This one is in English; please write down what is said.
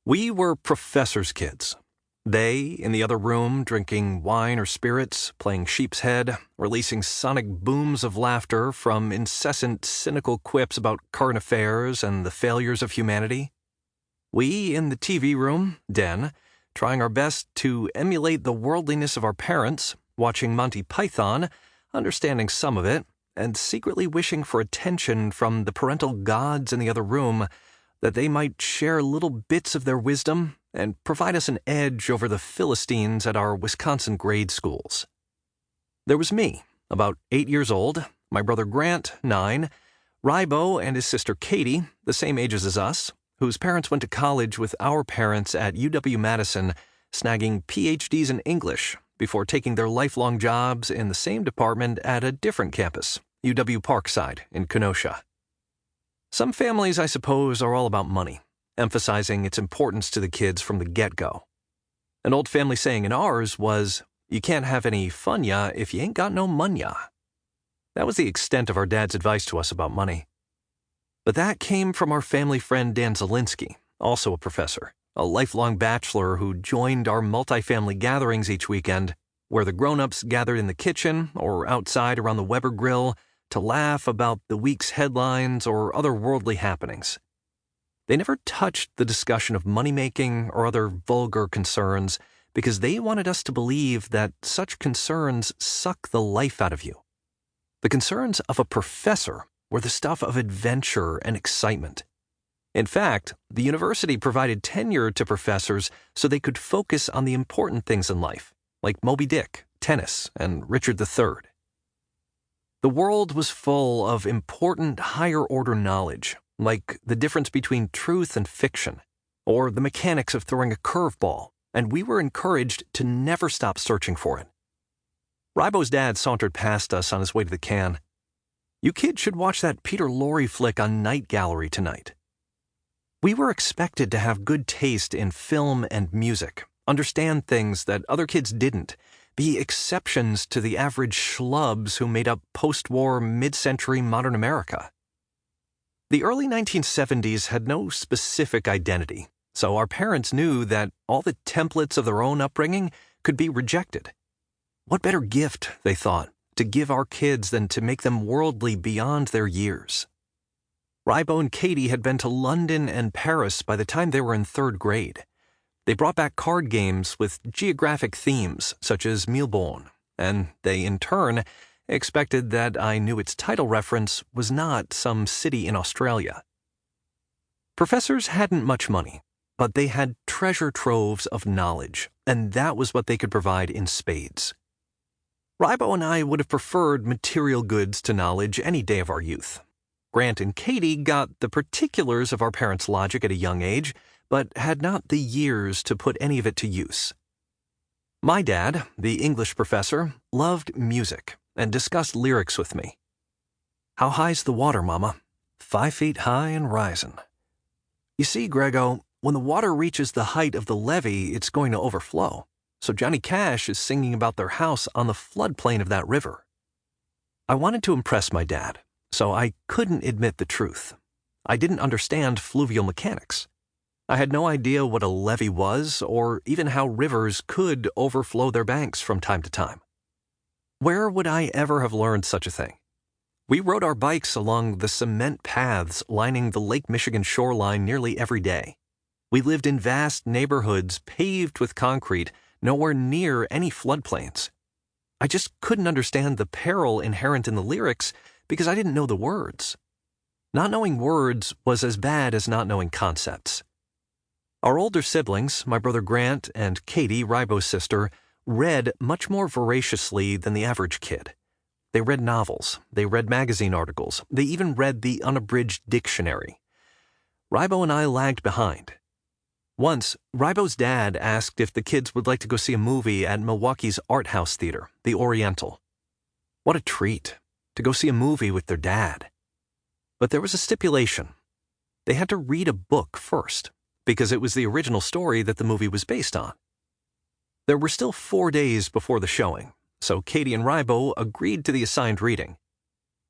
We were professors' kids. They, in the other room, drinking wine or spirits, playing sheep's head, releasing sonic booms of laughter from incessant cynical quips about current affairs and the failures of humanity. We, in the TV room, den, trying our best to emulate the worldliness of our parents, watching Monty Python, understanding some of it, and secretly wishing for attention from the parental gods in the other room, that they might share little bits of their wisdom and provide us an edge over the Philistines at our Wisconsin grade schools. There was me, about 8 years old, my brother Grant, 9, Rybo and his sister Katie, the same ages as us, whose parents went to college with our parents at UW-Madison, snagging PhDs in English before taking their lifelong jobs in the same department at a different campus, UW-Parkside in Kenosha. Some families, I suppose, are all about money, emphasizing its importance to the kids from the get-go. An old family saying in ours was, "You can't have any fun ya if you ain't got no money." That was the extent of our dad's advice to us about money. But that came from our family friend Dan Zielinski, also a professor, a lifelong bachelor who joined our multifamily gatherings each weekend, where the grown-ups gathered in the kitchen or outside around the Weber grill to laugh about the week's headlines or other worldly happenings. They never touched the discussion of money-making or other vulgar concerns because they wanted us to believe that such concerns suck the life out of you. The concerns of a professor were the stuff of adventure and excitement. In fact, the university provided tenure to professors so they could focus on the important things in life, like Moby Dick, tennis, and Richard III. The world was full of important higher-order knowledge, like the difference between truth and fiction, or the mechanics of throwing a curveball, and we were encouraged to never stop searching for it. Rybo's dad sauntered past us on his way to the can. "You kids should watch that Peter Lorre flick on Night Gallery tonight." We were expected to have good taste in film and music, understand things that other kids didn't, be exceptions to the average schlubs who made up post-war, mid-century modern America. The early 1970s had no specific identity, so our parents knew that all the templates of their own upbringing could be rejected. What better gift, they thought, to give our kids than to make them worldly beyond their years? Rybo and Katie had been to London and Paris by the time they were in 3rd grade. They brought back card games with geographic themes, such as Melbourne, and they, in turn, expected that I knew its title reference was not some city in Australia. Professors hadn't much money, but they had treasure troves of knowledge, and that was what they could provide in spades. Rybo and I would have preferred material goods to knowledge any day of our youth. Grant and Katie got the particulars of our parents' logic at a young age, but had not the years to put any of it to use. My dad, the English professor, loved music and discussed lyrics with me. "How high's the water, Mama?" 5 feet high and rising." "You see, Grego, when the water reaches the height of the levee, it's going to overflow. So Johnny Cash is singing about their house on the floodplain of that river." I wanted to impress my dad, so I couldn't admit the truth. I didn't understand fluvial mechanics. I had no idea what a levee was or even how rivers could overflow their banks from time to time. Where would I ever have learned such a thing? We rode our bikes along the cement paths lining the Lake Michigan shoreline nearly every day. We lived in vast neighborhoods paved with concrete, nowhere near any floodplains. I just couldn't understand the peril inherent in the lyrics because I didn't know the words. Not knowing words was as bad as not knowing concepts. Our older siblings, my brother Grant and Katie, Rybo's sister, read much more voraciously than the average kid. They read novels, they read magazine articles, they even read the Unabridged dictionary. Rybo and I lagged behind. Once, Rybo's dad asked if the kids would like to go see a movie at Milwaukee's art house theater, the Oriental. What a treat, to go see a movie with their dad. But there was a stipulation. They had to read a book first, because it was the original story that the movie was based on. There were still 4 days before the showing, so Katie and Rybo agreed to the assigned reading.